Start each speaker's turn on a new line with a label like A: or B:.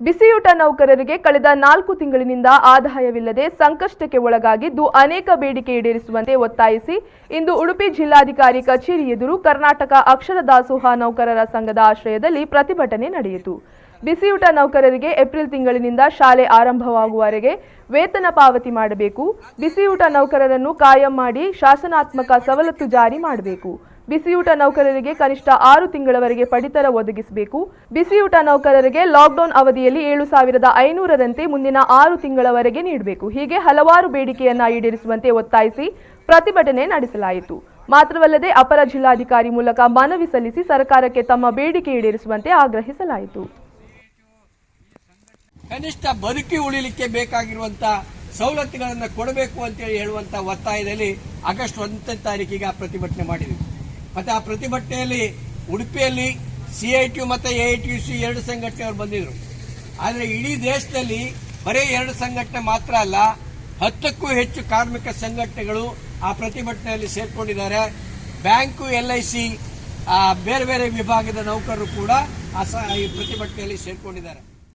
A: ಬಿಸಿಯೂಟ ನೌಕರರಿಗೆ ಕಳೆದ 4 ತಿಂಗಳಿನಿಂದ ಆದಾಯವಿಲ್ಲದೆ ಸಂಕಷ್ಟಕ್ಕೆ ಒಳಗಾಗಿದ್ದು ಅನೇಕ ಬೇಡಿಕೆ ಈಡೇರಿಸುವಂತೆ ಒತ್ತಾಯಿಸಿ ಇಂದು ಉಡುಪಿ ಜಿಲ್ಲಾಧಿಕಾರಿ ಕಚೇರಿ ಎದುರು ಕರ್ನಾಟಕ ಅಕ್ಷರ ದಾಸೋಹ ನೌಕರರ ಸಂಘದ ಆಶ್ರಯದಲ್ಲಿ ಪ್ರತಿಭಟನೆ ನಡೆಯಿತು. ಬಿಸಿಯೂಟ ನೌಕರರಿಗೆ ಏಪ್ರಿಲ್ ತಿಂಗಳಿನಿಂದ ಶಾಲೆ ಆರಂಭವಾಗುವವರೆಗೆ ವೇತನ ಪಾವತಿ ಮಾಡಬೇಕು. ಬಿಸಿಯೂಟ ನೌಕರರನ್ನು ಕಾಯಂ ಮಾಡಿ ಶಾಸನಾತ್ಮಕ ಸವಲತ್ತು ಜಾರಿ ಮಾಡಬೇಕು. ಬಿಸಿಯೂಟ ನೌಕರರಿಗೆ ಕನಿಷ್ಠ 6 ತಿಂಗಳವರೆಗೆ ಪಡಿತರ ಒದಗಿಸಬೇಕು. ಬಿಸಿಯೂಟ ನೌಕರರಿಗೆ ಲಾಕ್ಡೌನ್ ಅವಧಿಯಲ್ಲಿ 7,500ರಂತೆ ಮುಂದಿನ 6 ತಿಂಗಳವರೆಗೆ ನೀಡಬೇಕು. ಹೀಗೆ ಹಲವಾರು ಬೇಡಿಕೆಯನ್ನ ಈಡೇರಿಸುವಂತೆ ಒತ್ತಾಯಿಸಿ ಪ್ರತಿಭಟನೆ ನಡೆಸಲಾಯಿತು. ಮಾತ್ರವಲ್ಲದೆ ಅಪರ ಜಿಲ್ಲಾಧಿಕಾರಿ ಮೂಲಕ ಮನವಿ ಸಲ್ಲಿಸಿ ಸರ್ಕಾರಕ್ಕೆ ತಮ್ಮ ಬೇಡಿಕೆ ಈಡೇರಿಸುವಂತೆ ಆಗ್ರಹಿಸಲಾಯಿತು.
B: ಕನಿಷ್ಠ ಬದುಕಿ ಉಳಿಲಿಕ್ಕೆ ಬೇಕಾಗಿರುವಂತಹ ಸವಲತ್ತುಗಳನ್ನು ಕೊಡಬೇಕು ಅಂತೇಳಿ ಹೇಳುವಂತ ಒತ್ತಾಯದಲ್ಲಿ ಆಗಸ್ಟ್ 1ನೇ ತಾರೀಕಿಗೆ ಪ್ರತಿಭಟನೆ ಮಾಡಿದ್ವಿ. ಮತ್ತೆ ಆ ಪ್ರತಿಭಟನೆಯಲ್ಲಿ ಉಡುಪಿಯಲ್ಲಿ CITU ಮತ್ತು AITUC 2 ಸಂಘಟನೆಯವರು ಬಂದಿದ್ರು. ಆದರೆ ಇಡೀ ದೇಶದಲ್ಲಿ ಬರೀ 2 ಸಂಘಟನೆ ಮಾತ್ರ ಅಲ್ಲ, 10ಕ್ಕೂ ಹೆಚ್ಚು ಕಾರ್ಮಿಕ ಸಂಘಟನೆಗಳು ಆ ಪ್ರತಿಭಟನೆಯಲ್ಲಿ ಸೇರ್ಕೊಂಡಿದ್ದಾರೆ. ಬ್ಯಾಂಕು, LIC ಬೇರೆ ಬೇರೆ ವಿಭಾಗದ ನೌಕರರು ಕೂಡ ಈ ಪ್ರತಿಭಟನೆಯಲ್ಲಿ ಸೇರ್ಕೊಂಡಿದ್ದಾರೆ.